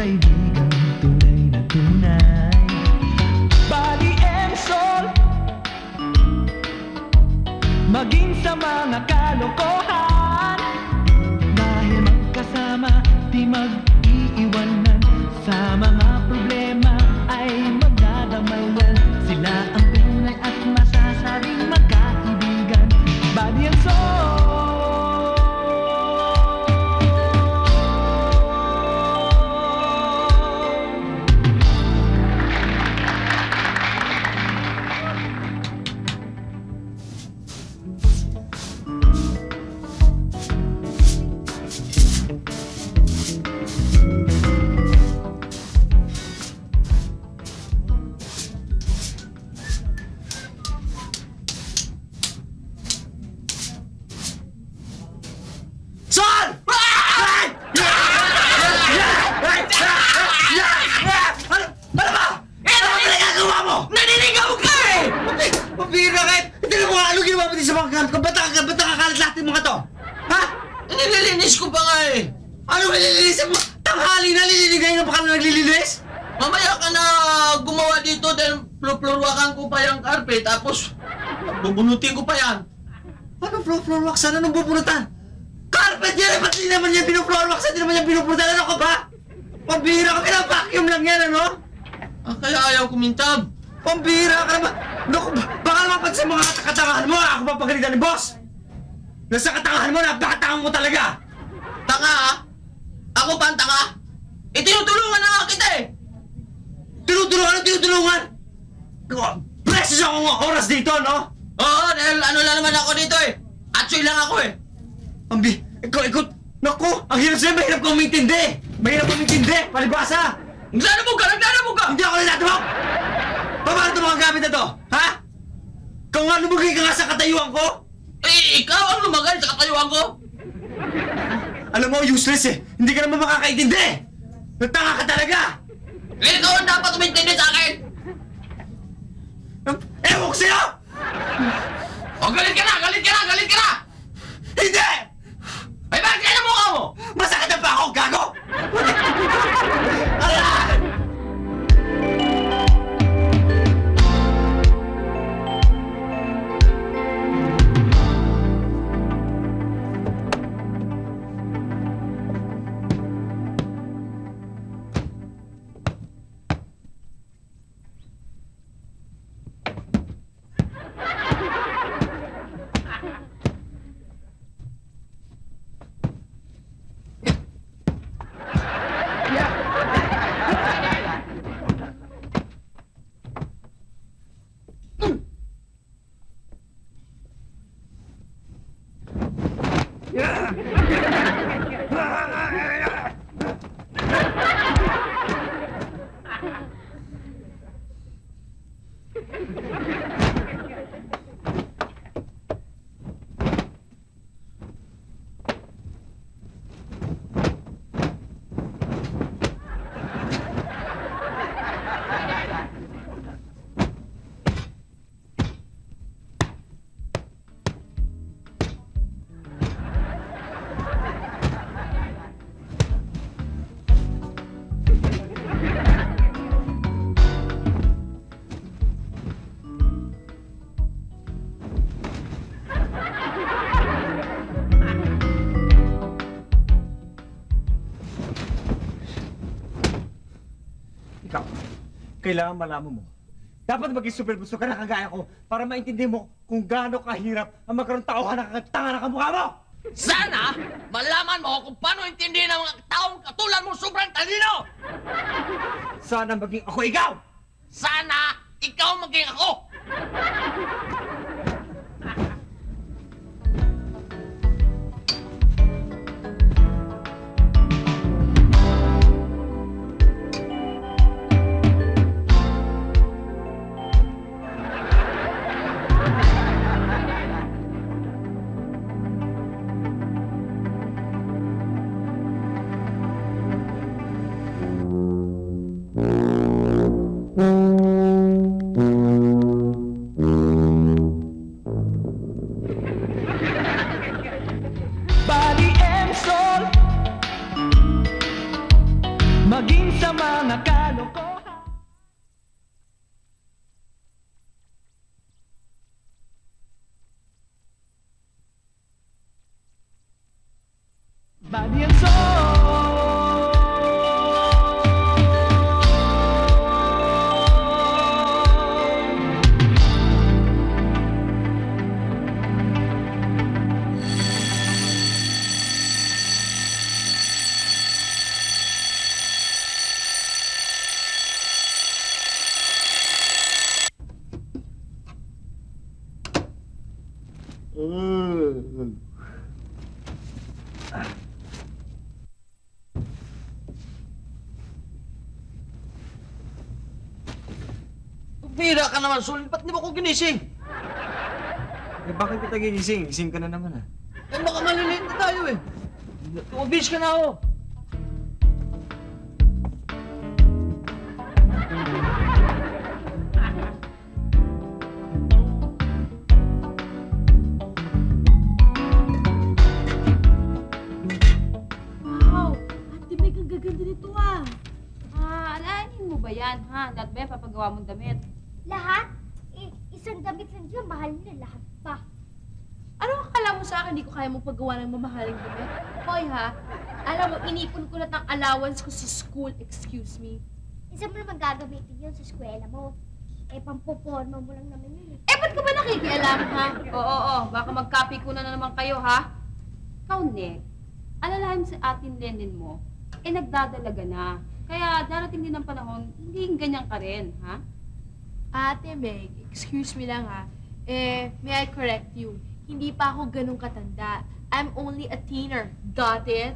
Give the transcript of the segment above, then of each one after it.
kaibigang tunay na tunay. Body and soul, maging sa mga kalokohan. Dahil magkasama, di mag-iiwanan. Sa mga problema ay magdadamayan. Sila ang tunay at masasabing magkaibigan. Body and soul. Nililinis ko pa nga eh! Ano nililinis mo? Tanghali na lililigay na baka na naglilinis? Mamaya ka na gumawa dito dahil florwakan ko pa yung carpet tapos bubunutin ko pa yan. Ano floor wax? Ano nung bubunutan? Carpet yan! Ba't di naman yan pinufloor wax? Di naman yan pinupunutan? Ano ka ba? Pambira ka! Pinapacuum lang yan, ano? Ah, kaya ayaw kumintab. Pambira ka naman! Naku, baka naman pati sa mga katangahan mo, ako pa pagalitan ni boss! Nasa katangahan mo, napakatangang mo talaga! Tanga ha? Ako pa ang tanga? Tinutulungan na nga kita eh! Tinutulungan? Ano tinutulungan? Precious ako ng oras dito, no? Oo, dahil ano lang naman ako dito eh! Atsoy lang ako eh! Ikaw, naku, ang hirap sa'yo, mahirap kong umintindi! Mahirap kong umintindi, palibasa! Naglalabog ka! Naglalabog ka! Hindi ako naglalabog! Paano ito mga gamit na to, ha? Kung nga lumagay ka nga sa katayuan ko? Eh, ikaw ang lumagay sa katayuan ko! Alam mo, useless eh! Hindi ka naman makakaintindi! Nagtanga ka talaga! Ikaw ang dapat umintindi sa akin! Ewan ko sa'yo! O, galit ka na! Galit ka na! Galit ka na! Hindi! Ay, bakit kaya na mukha mo? Masakit na ba ako, gago? Alam! Kailangan malaman mo. Dapat maging super gusto ka na kagaya ko para maintindihan mo kung gaano kahirap ang magkaroon tauhan ng kakatanga ng kamukha mo! Sana malaman mo kung paano intindihin ng mga taong katulad mo sobrang talino! Sana maging ako ikaw! Sana ikaw maging ako! Bira ka naman, Sol. Ba't di mo ko ginising? Eh, bakit kita gigising? Gising ka na naman, ah. Eh, baka malilate na tayo eh. Tumabis ka na ako. Wow! Ate Meg, ang gaganda nito ah! Alanin mo ba yan, ha? Lahat ba yan papagawa mong damit? Lahat? Eh, isang damit lang dyan, mahal na lahat pa. Ano akala mo sa akin, hindi ko kaya mong paggawa ng mamahaling damit? Hoy ha, alam mo, inipon ko na ng allowance ko sa school, excuse me. Isa mo naman gagamitin yun sa eskwela mo. Eh, pampoporma mo lang naman yun eh. Eh, ba't ko ba nakikialam, ha? Oo, baka magkapi ko na naman kayo, ha? Ikaw, Nick, alalahan sa atin Lenin mo, eh nagdadalaga na. Kaya darating din ang panahon, hindi ganyan ka rin, ha? Ate Meg, excuse me lang ha. May I correct you? Hindi pa ako ganun katanda. I'm only a teener. Got it?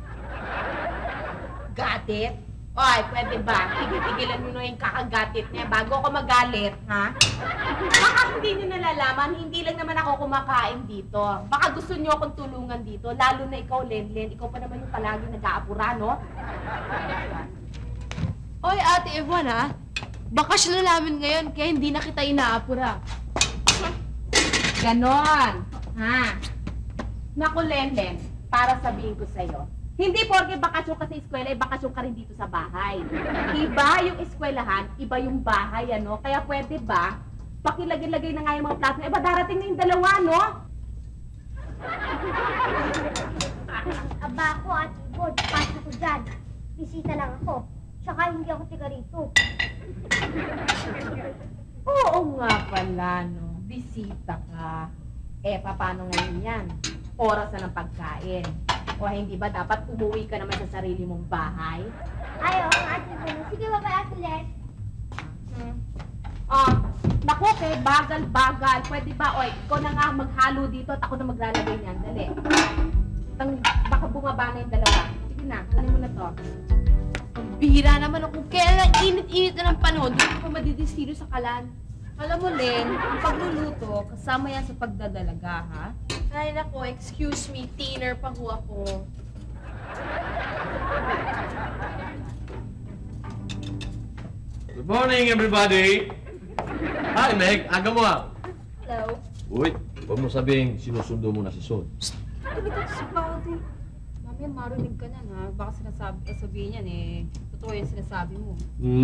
Got it? Oy, pwede ba? Tigil-tigilan nyo na yung kakagatit niya bago ako magalit, ha? Baka hindi nyo nalalaman, hindi lang naman ako kumakain dito. Baka gusto nyo akong tulungan dito, lalo na ikaw, Lenlen. Ikaw pa naman yung palagi nag-aapura, no? Oy, Ate Evan ha. Bakasyon na namin ngayon, kaya hindi na kita inaapura. Ganon, ha? Naku, Lenlen, para sabihin ko sa'yo, hindi porke bakasyon ka sa eskwela, eh bakasyon ka rin dito sa bahay. Iba yung eskwelahan, iba yung bahay, ano? Kaya pwede ba, pakilagay-lagay na nga yung mga plato. Iba darating na yung dalawa, no? Aba ako at Ibon, pasok ko dyan. Bisita lang ako. Tsaka hindi ako tiga rito. Oo nga pala, no? Bisita ka. Eh, paano ngayon yan? Oras na ng pagkain. O hindi ba dapat umuwi ka naman sa sarili mong bahay? Ayaw, ang ate Ibon. Sige, bye-bye, Ate Les. Naku, bagal-bagal. Pwede ba, oy, ikaw na nga maghalo dito at ako na maglalagay niyan. Dali. Baka bumaba na yung dalawa. Sige na, kunin mo na to. Bihira naman ako. Kaya lang init-init na ng panahon, hindi ko pa madidistino sa kalan. Alam mo, Len, ang pagluluto, kasama yan sa pagdadalaga, ha? Ay nako, excuse me, teener pa ho ako. Good morning, everybody! Hi, Meg. Aga mo ah. Hello? Uy, huwag mo sabihin sinusundo mo na si Sol. Hindi ka sa bawdi. Mamaya marinig ka na, ha? Baka sabihin yan, eh. Totoo yung sinasabi mo.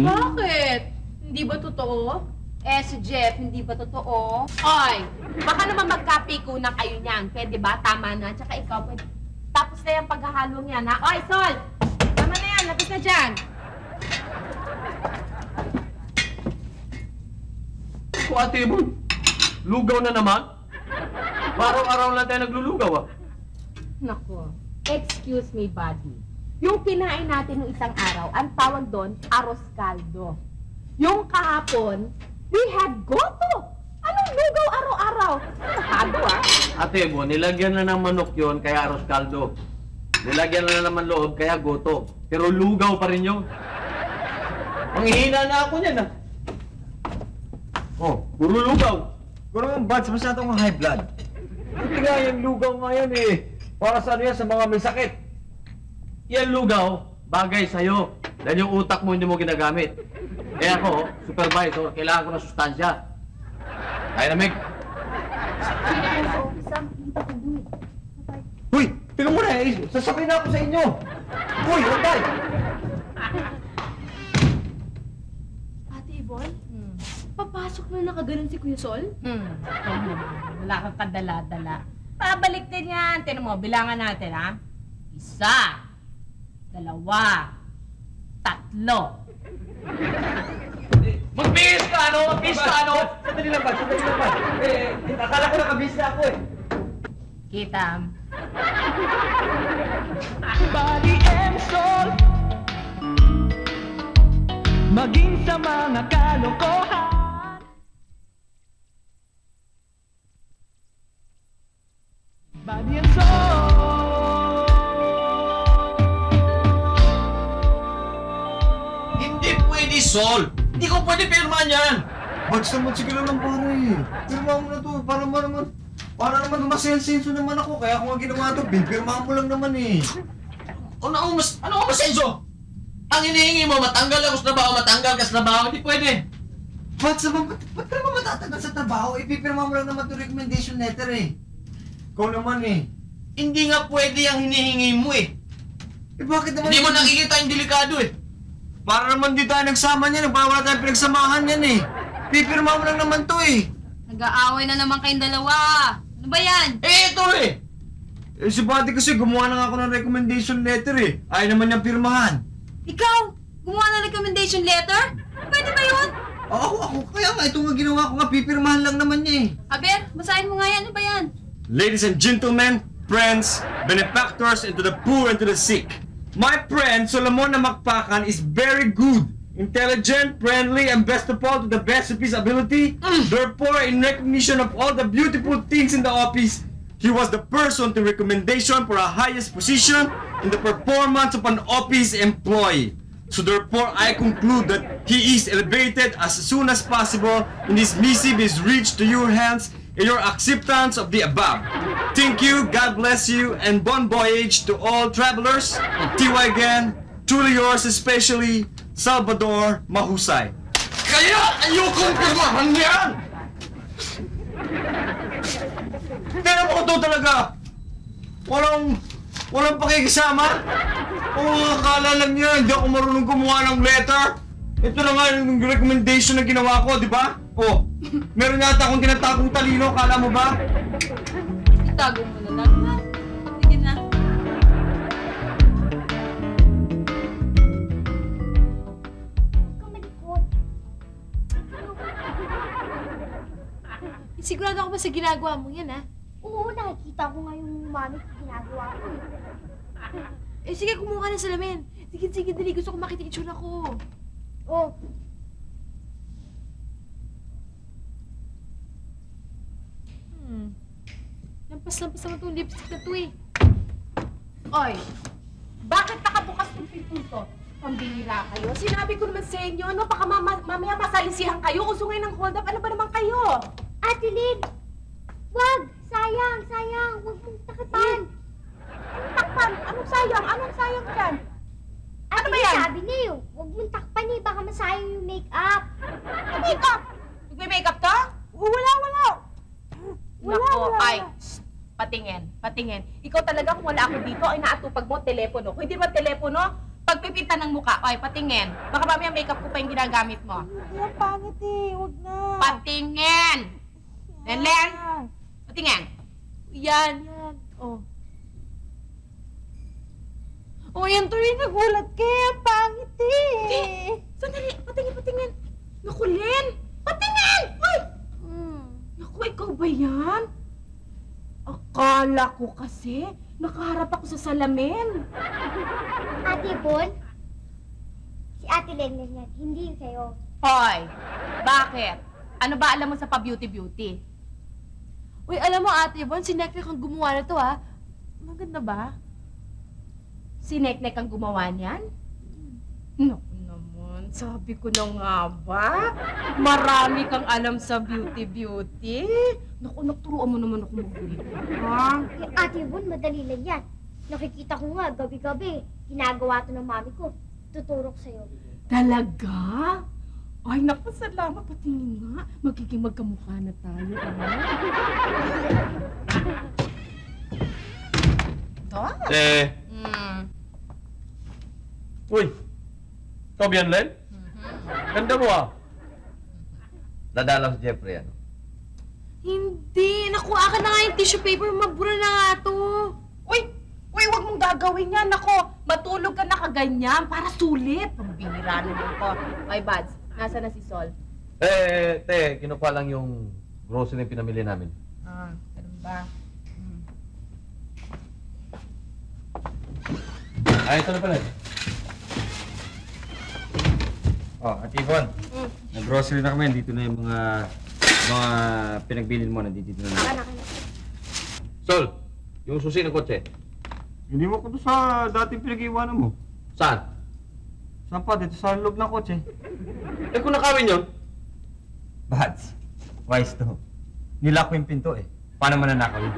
Bakit? Hindi ba totoo? Si Jeff, hindi ba totoo? Oy, baka naman magkapiku na kayo niyan. Pwede ba? Tama na. Tsaka ikaw, pwede. Tapos na yung paghahalo niyan, ha? Oy, Sol! Tama na yan. Lapis na dyan. Ako, Ate Ibon, lugaw na naman? Araw-araw lang tayo naglulugaw ah. Nako, excuse me, buddy. Yung kinain natin nung isang araw, ang tawag doon, arroz caldo. Yung kahapon, we had goto. Anong lugaw araw-araw? Nakado, ah. Ate Ibon, nilagyan na ng manok yon kaya arroz caldo. Nilagyan na naman loob kaya goto. Pero lugaw pa rin yun. Manghihina na ako niyan ah. Oh, puro lugaw. Guro yung buds, masyado akong high blood. Hindi nga yung lugaw ngayon eh. Para sa ano yan, sa mga may sakit. Yan lugaw, bagay sa'yo. Dahil yung utak mo hindi mo ginagamit. Kaya ako, supervisor, kailangan ko ng sustansya. Kaya na, Meg. Uy! Tingnan mo na eh! Sasabihin na ako sa inyo! Uy! Hantay! Ate Yvonne, papasok na nakaganon si Kuya Sol? Wala kang kadala-dala. Pabalik din yan. Tinan mo, bilangan natin, ha? 1, 2, 3. Magbihis ka, ano? Magbihis ka, ano? Sandali lang ba? Sandali lang ba? Akala ko nakabis na ako eh. Kita. Body and soul, maging sa mga kalokohan. Body and soul. Hindi pwede, Sol. Hindi ko pwede pirmahan yan. Bads naman, sige lang pare. Pirma mo na to, para naman masensenso naman ako. Kaya ako nga ginawa to, pirma mo lang naman eh. Ano ko masenso? Ang hinihingi mo, matanggal ako sa trabaho, matanggal ka sa trabaho, hindi pwede. Bads naman, ba't ka naman matatagal sa trabaho? Ipipirma mo lang naman to recommendation letter eh. Ikaw naman eh. Hindi nga pwede ang hinihingi mo eh. Eh bakit naman? Hindi mo nakikita yung delikado eh. Para naman di tayo nagsama niyan, wala tayong pinagsamahan yan eh. Pipirma mo lang naman to eh. Nag-aaway na naman kayong dalawa. Ano ba yan? Eh, ito eh. Eh si Buddy kasi gumawa na nga ako ng recommendation letter eh. Ayaw naman niyang pirmahan. Ikaw? Gumawa ng recommendation letter? Pwede ba yun? Ako. Kaya nga, ito nga ginawa ko nga, pipirmahan lang naman niya eh. Aber, basahin mo nga yan. Ano ba yan? Ladies and gentlemen, friends, benefactors, and to the poor and to the sick. My friend, Solomon Namakpakan, is very good, intelligent, friendly, and best of all, to the best of his ability. Therefore, in recognition of all the beautiful things in the office, he was the person to recommendation for a highest position in the performance of an office employee. So therefore, I conclude that he is elevated as soon as possible, and this missive is reached to your hands in your acceptance of the above. Thank you, God bless you, and bon voyage to all travelers. TY again, truly yours, especially Salvador Mahusay. Kaya ayokong pirmahan yan! Tignan mo ito talaga! Walang pakikisama? Oo, akala lang niya, hindi ako marunong gumawa ng letter. Ito na nga yung recommendation na ginawa ko, di ba? Oh, meron yata akong tinatagong talino, akala mo ba? Itago mo na lang. Ha? Sige na. Huwag kang malikot. Sigurado ako ba sa ginagawa mo yan, ha? Oo, nakikita ko nga yung mami ko ginagawa ko eh. Eh, sige, kumuha ka ng salamin. Sige, dali. Gusto ko makita yung itsura ko. Oh, Lampas naman itong lipstick na to eh. Oy, bakit nakabukas ng pinto to? Pambihira kayo. Sinabi ko naman sa inyo, ano, baka mamaya masalisihan kayo. Uso ngayon ng hold up. Ano ba naman kayo? Ate Lynn! Wag! Sayang! Huwag mong takipan! Takpan! Anong sayang? Anong sayang dyan? Ate ba Lynn, yan? sabi niya eh, huwag mong takpan eh, baka masayang yung make-up. Makeup! Nagme-makeup to? Wala. Nako, ay, shh, patingin. Ikaw talaga kung wala ako dito, ay naatupag mo telepono. Kung hindi ba telepono, pagpipinta ng mukha, ay patingin. Baka mamaya makeup ko pa yung ginagamit mo. Yan, pangit eh. Huwag na. Patingin! Len! Patingin! Yan. Oh. Oh, yan to rin. Nagulat ka. Ang pangit eh. Sandali, patingin. Naku, Len! Patingin! Ay! Naku, ikaw ba yan? Akala ko kasi, nakaharap ako sa salamin. Ate Bon, si Ate Lynn yan, hindi sa'yo. Hoy, bakit? Ano ba alam mo sa pa-beauty? Uy, alam mo, Ate Yvonne, si Neknek ang gumawa na to, ha? Maganda ba? Si Neknek ang gumawa niyan? Naku naman, sabi ko na nga ba? Marami kang alam sa beauty. Naku, nagturuan mo naman ako magulit. Ha? Yung Ate Bon, madali lang yan. Nakikita ko nga, gabi-gabi, ginagawa to ng mami ko. Tuturok sa'yo. Talaga? Ay, naku, salamat. Patingin nga. Magiging magkamukha na tayo. Uy! Ikaw ba yan, Len? Ganda mo ah. Dadalang si Jeffrey, ano? Hindi. Nakuha ka na nga yung tissue paper. Mabura na nga to. Uy, wag mong gagawin yan. Nako, matulog ka na kaganyan para sulit. Pambihira naman to. Ay, Bads, nasa na si Sol? Kinukuha lang yung grocery yung pinamili namin. Ganun ba? Ay, ito na pala. Oh, Ate Yvonne, nag-grocery na kami. Dito na yung mga pinagbilin mo. Nandito na. Sol, yung susi ng kotse. Hindi mo ko doon sa dating pinag-iwanan mo. Saan? Saan pa? Dito sa loob ng kotse. Eh kung nakawin yun? Bads, wise to. Nilak ko yung pinto eh. Paano mananakaw yun?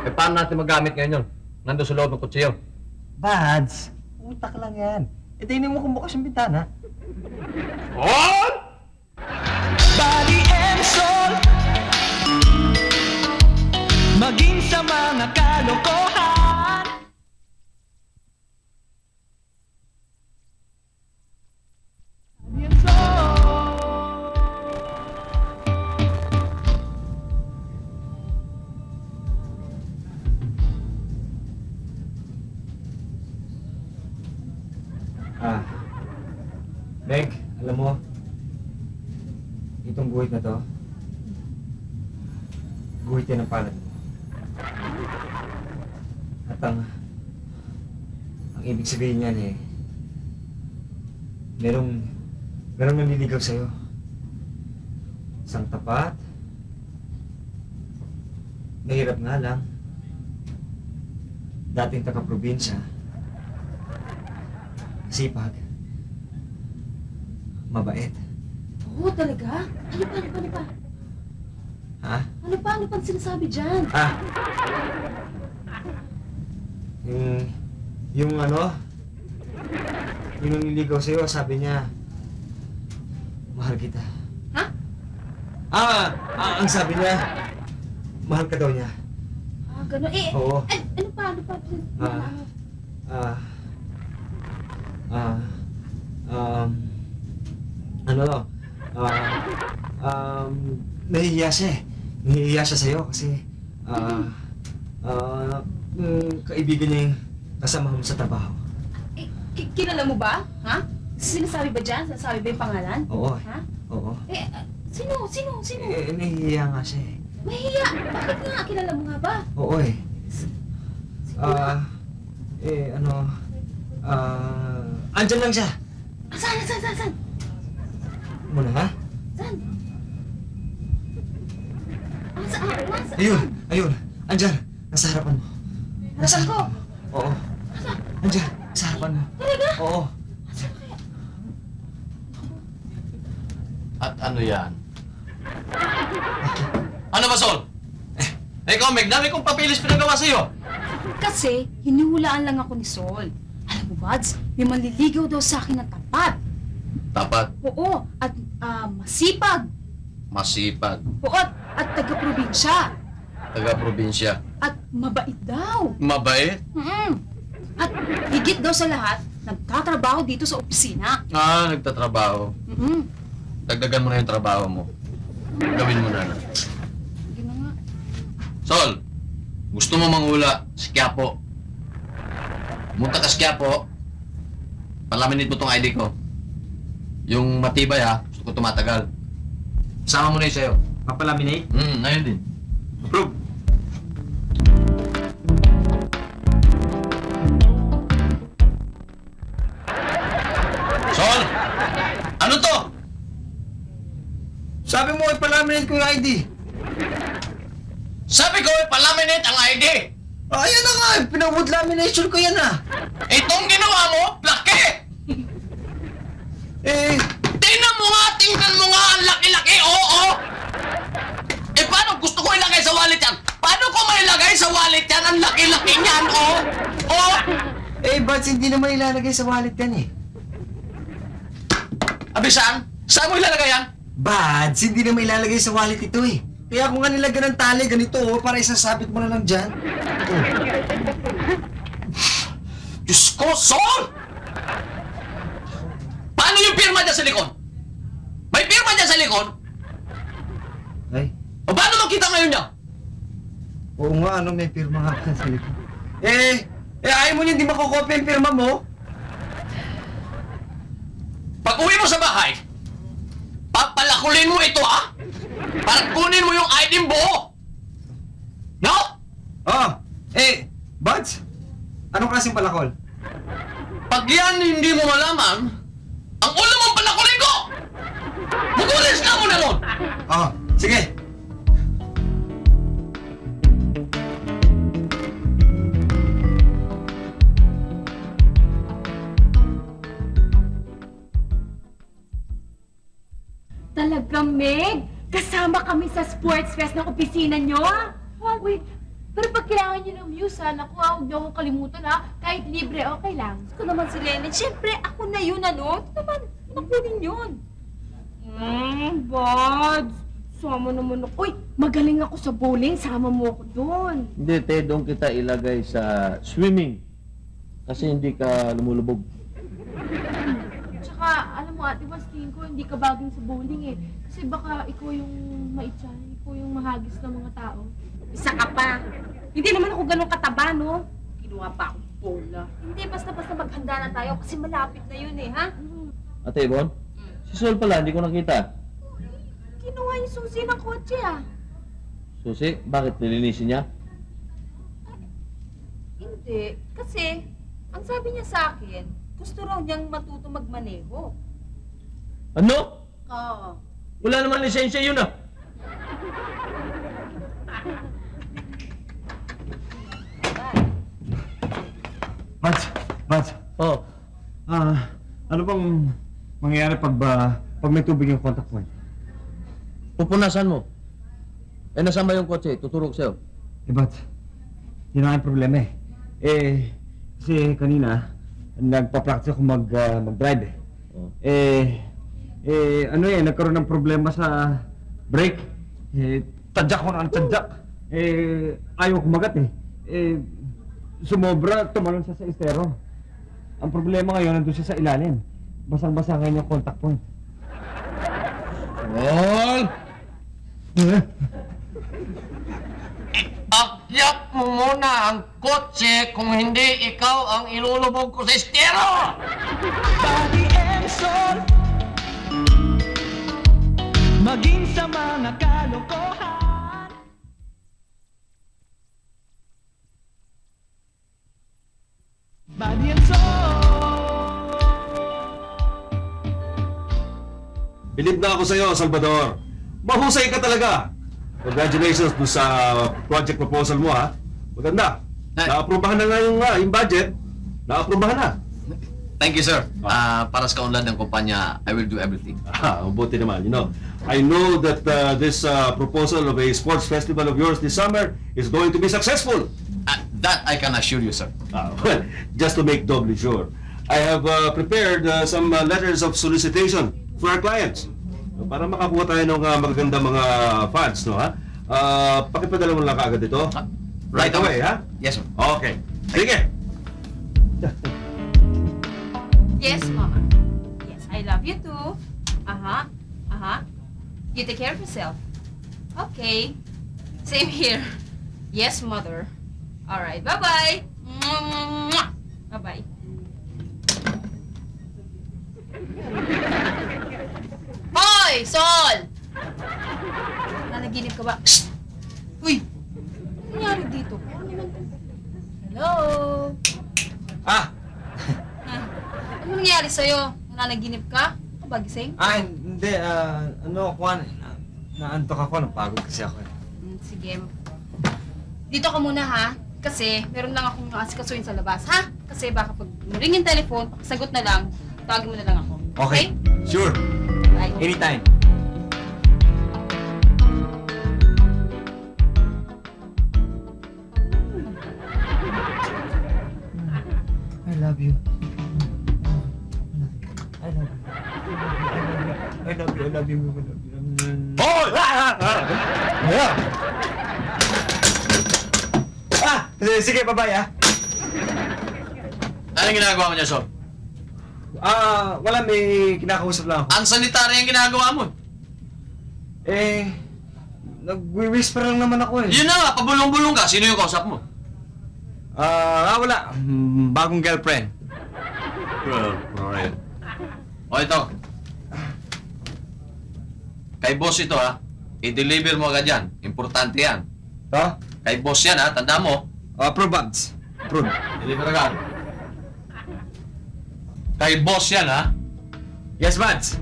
Eh, paano natin magamit ngayon yun? Nandun sa loob ng kutsiyo. Bads, utak lang yan. E tingnan mo kung bukas yung bintana. On! Body and soul. Maging sa mga kalokohan. Body and soul. Meg, alam mo, itong guhit na to, guhit yan ng palad mo. At ang ibig sabihin niyan eh, merong nanliligaw sa'yo. Isang tapat, mahirap nga lang, dating taga-probinsya, sipag, mabait. Oo, talaga? Ano pa? Ha? Ano pa sinasabi dyan? Ah! Yung ano? Yung nanliligaw sa'yo, sabi niya, mahal kita. Ha? Ang sabi niya, mahal ka daw niya. Gano'n. Oo. Ano pa? Nahihiya siya eh. Nahihiya siya sa'yo kasi, kaibigan niya yung kasama mo sa trabaho. Kilala mo ba? Ha? Sinasabi ba dyan? Sinasabi ba yung pangalan? Oo. Ha? Oo. Sino? Nahihiya nga siya eh. Mahiya! Bakit nga? Kilala mo nga ba? Oo eh. Andyan lang siya. Saan? Muna ha? Saan? Nasa? Ayun. Andyan. Nasa harapan mo. Harapan ko? Oo. Andyan. Sa harapan mo. Talaga? Oo. At ano yan? Ano ba, Sol? Ikaw, Meg, dami kong papilis pinagawa sa'yo. Kasi, hinihulaan lang ako ni Sol. Alam mo, Buds, may manliligaw daw sa akin ng tapat. Tapat, Oo, at masipag. masipag, Oo, at taga-probinsya. taga-probinsya. At mabait daw. Mabait? At higit daw sa lahat, nagtatrabaho dito sa opisina. Nagtatrabaho. Mm-mm. Dagdagan mo na yung trabaho mo. Gawin mo na. Yun na nga. Sol, gusto mo manghula sa Quiapo? Munta ka sa Quiapo, palaminate mo tong ID ko. Yung matibay ha, gusto ko tumatagal. Sama mo na yung sa'yo. Papalaminate? Ngayon din. Approve. Sol! Ano to? Sabi mo, ipalaminate ko yung ID. Sabi ko, palaminate ang ID. Ayan na nga, pinawood lamination ko yan ah. Itong ginawa mo, laki! Tingnan mo nga ang laki-laki, oo! Eh, paano gusto ko ilagay sa wallet yan? Paano ko mailagay sa wallet yan? Ang laki-laki niyan, oo! Oo! Buds, hindi naman ilalagay sa wallet yan eh. Abi, saan? Saan mo ilalagay yan? Buds, hindi naman ilalagay sa wallet ito eh. Kaya kung nga nilagyan ng tali, ganito oh, para isasabit mo na lang dyan. Diyos ko, Sol! Paano yung pirma dyan sa likod? May pirma dyan sa likod? Ay, O paano makita ngayon niya? oo nga, ano, may pirma nga pa sa likod. Ayaw mo niya, hindi makokopya yung pirma mo? Pag uwi mo sa bahay, papalakulin mo ito, ha? Para kunin mo yung ID mo! No? Buds, anong klaseng palakol? Pag yan hindi mo malaman, ang ulo mong palakulin ko! Magulis ka mo na ron! Sige. Talaga, Meg? Kasama kami sa sports fest ng opisina nyo. Wait, pero pag kailangan nyo ng muse, naku, huwag niyo akong kalimutan, ha? Kahit libre, okay lang. Ako naman si Lenny. Siyempre, ako na yun, ano? Ito naman, ako din yun. Buds, sama naman ako. Uy, magaling ako sa bowling. Sama mo ako doon. Hindi, te, doon kita ilagay sa swimming. Kasi hindi ka lumulubog. Tsaka, alam mo, Ate Bas, tingin ko hindi ka baging sa bowling, eh. Kasi baka ikaw yung maitsan, ikaw yung mahagis ng mga tao. Isa ka pa. Hindi naman ako ganun kataba, no? Kinuha pa akong bola. Hindi, basta-basta maghanda na tayo kasi malapit na yun, eh, ha? Ate Yvonne, si Sol pala, hindi ko nakita. Kinuha yung susi ng kotse, ah. Susi, bakit nilinisin niya? Hindi, kasi ang sabi niya sa akin, gusto raw niyang matuto magmaneho. Ano? Oo. Wala naman lisensya yun, ah. Mads, Oh, ano bang mangyayari pag may tubig yung contact point? pupunasan mo. Eh, nasaan ba yung kotse? Tuturog sa'yo. But, yun ang problema eh. Kasi kanina, nagpa-practice ako mag-drive eh. Oh. Nagkaroon ng problema sa brake. Tadyak ko na ang tadyak. Ayaw kumagat eh. Sumobra, tumalon siya sa estero. Ang problema ngayon, nandun siya sa ilalim. Basang-basa ngayon yung contact point. Sol! Akyat mo muna ang kotse kung hindi ikaw ang ilulubog ko sa estero! Body and soul. Maging sa mga kalokohan. Body and soul. Bilib na ako sa'yo, Salvador. Mahusay ka talaga. Congratulations doon sa project proposal mo, ha? Maganda. Naaprubahan na nga yung budget. Naaprubahan na. Thank you, sir. Para sa kaunlad ng kumpanya, I will do everything. Mabuti naman. You know, I know that this proposal of a sports festival of yours this summer is going to be successful. That I can assure you, sir. Well, just to make doubly sure, I have prepared some letters of solicitation for our clients. Para makakuha tayo ng magagandang mga funds, no, ha? Pakipadala mo lang kaagad ito. Right away, ha? Yes, sir. Okay. Sige! Yes, Mama. Yes, I love you too. You take care of yourself. Okay. Same here. Yes, Mother. All right. Bye-bye. Bye-bye. Hoy, Sol! Nanaginip ka ba? Shh! Uy! Ano nangyari dito? Hello? Ano nangyari sa'yo? Nananaginip ka? Ano ba, gising? Hindi. Juan, naantok ako. Napagod kasi ako eh. Sige. Dito ka muna, ha? Kasi meron lang akong asikasuhin sa labas, ha? Kasi baka pag ring yung telephone, sagot na lang, tawagin mo na lang ako. Okay? Sure. Bye. Anytime. I love you. I love you. I love you. I love you. Hoy! Sige, bye-bye, ah. Anong ginagawa mo niya, Sol? Wala, may kinakausap lang ako. Unsanitary ang ginagawa mo. Nag-whisper lang naman ako eh. Yun na nga, pabulong-bulong ka. Sino yung kausap mo? Wala. Bagong girlfriend. Girlfriend. O ito. Kay boss ito, ha. I-deliver mo agad yan. Importante yan. Ha? Kay boss yan, ha. Tanda mo. Approve, Babs. Approve. Deliver agad. Kay boss yan, ha. Yes, Mads.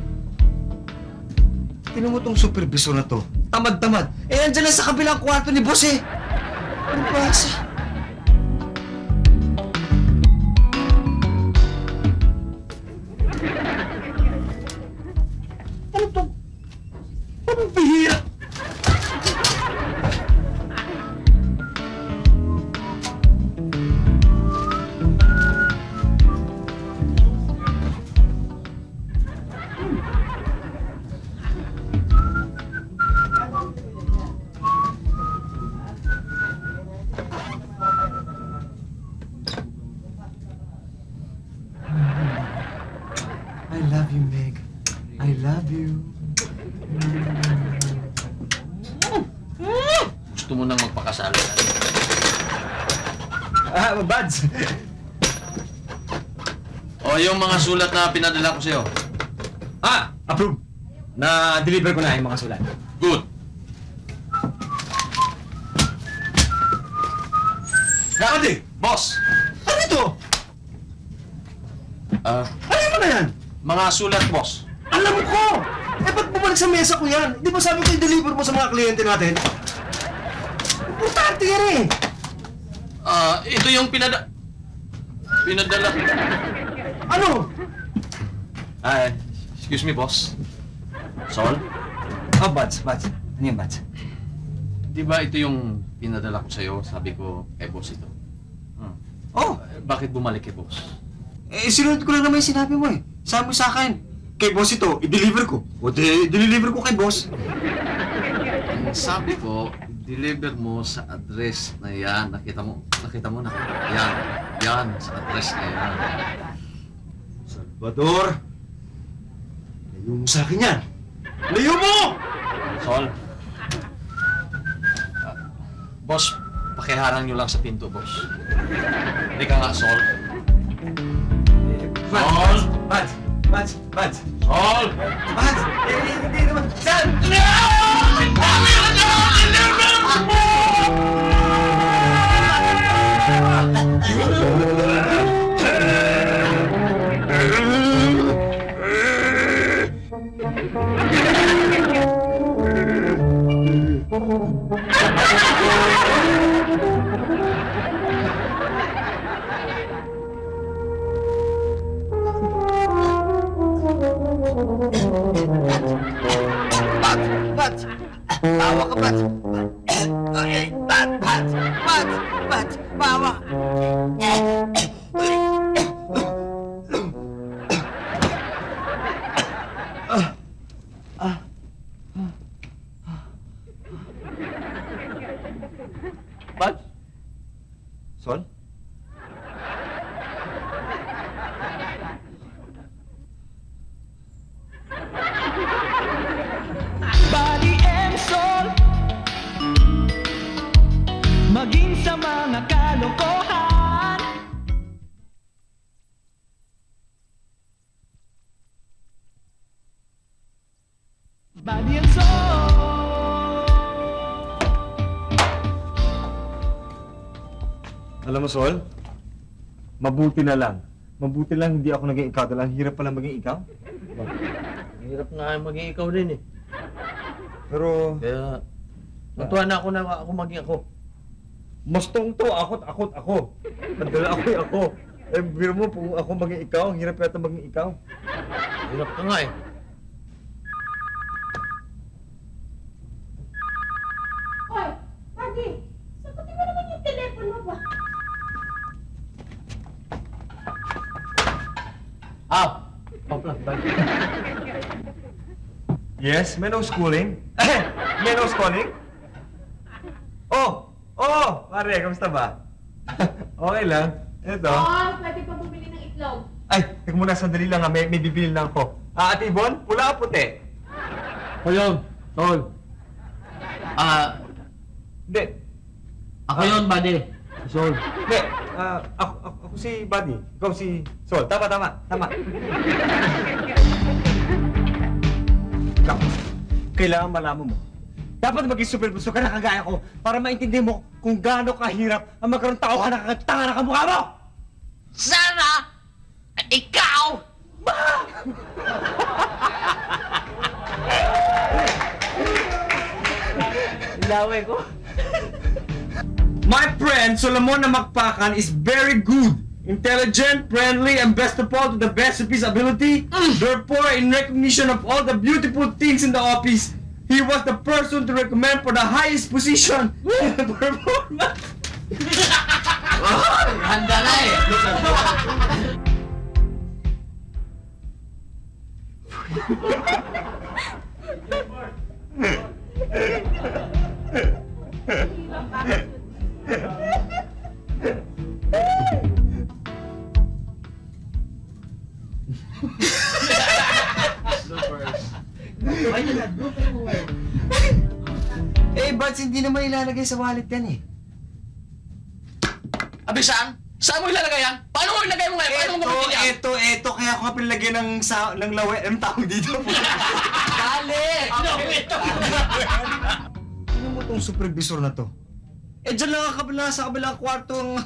Tinan mo tong supervisor na to. Tamad-tamad. Nandiyan lang sa kabilang kwarto ni boss eh. Ano ba? Ano to? Anong bihira? I love you, Meg. I love you. Gusto mo nang magpakasal? Buds. O, yung mga sulat na pinadala ko sa'yo. Approve. Na-deliver ko na yung mga sulat. Good. Nakadi! Boss! Ano ito? Ano mo na yan? Mga sulat, boss. Alam ko! Ba't bumalik sa mesa ko yan? Di ba sabi ko i-deliver mo sa mga kliyente natin? Importante yan eh! Ito yung pinadala. Ano? Excuse me, boss. Sol? Buds. Ano yung Buds? Di ba ito yung pinadala ko sa'yo? Sabi ko, boss ito. Bakit bumalik kay boss? Sinunod ko lang naman yung sinabi mo eh. Sabi mo sa akin, kay boss ito, i-deliver ko. O i-deliver ko kay boss. Ang sabi ko, deliver mo sa address na yan. Nakita mo na. Yan, sa address na yan. Salvador! Layo mo sa akin yan! Layo mo! Sol? Boss, pakiharang nyo lang sa pinto, boss. Hindi ka nga, Sol. Buds! Sol! Buds! Hindi naman. Saan? Buds! Bawa ka, Buds! Buds! Bawa ka! Buds? Sol? Body and soul, maging sa mga kalokohan. Body and soul. Alam mo, Sol? Mabuti lang hindi ako naging ikaw. Dahil ang hirap pala maging ikaw. Hirap nga maging ikaw din eh. Pero, Kaya, natuwa na ako na ako maging ako. mas to, akot ako. Dahil ako. Biro mo, kung ako maging ikaw, ang hirap yata maging ikaw. Hirap ka nga eh. Hoy, Buddy! Sagutin mo naman yung telepono mo ba? Yes, Menos calling. Menos calling? Pare, kamusta ba? Okay lang. Ito. Pwede pa bumili ng itlog. Ay, teka muna, sandali lang ha. May bibili lang ako. Ate Yvonne, pula o puti? Ayun, Sol. Hindi. Ako yun, buddy. Sol. Hindi. Ako si Buddy. Ikaw si Sol. Tama. Ikaw, kailangan malaman mo. Dapat maging superbuso ka na kagaya ko para maintindihan mo kung gaano kahirap ang magkaroon tao ka na tanga na kamukha mo! Sana! Ikaw! Ilaway ko. My friend Solomon na Makpakan is very good, intelligent, friendly, and best of all, to the best of his ability. Therefore, in recognition of all the beautiful things in the office, he was the person to recommend for the highest position in the performance. Handa na eh! Eh, Buds, hindi naman ilalagay sa wallet yan eh. Abi, saan? Saan mo ilalagay yan? Paano mo ilagay mo ngayon? Paano mo gamitin yan? Ito, kaya ako nga pinalagyan ng lawe. Anong tawag dito? Dali! Ano mo tong supervisor na to? Eh, dyan lang sa kabilang kwarto ang...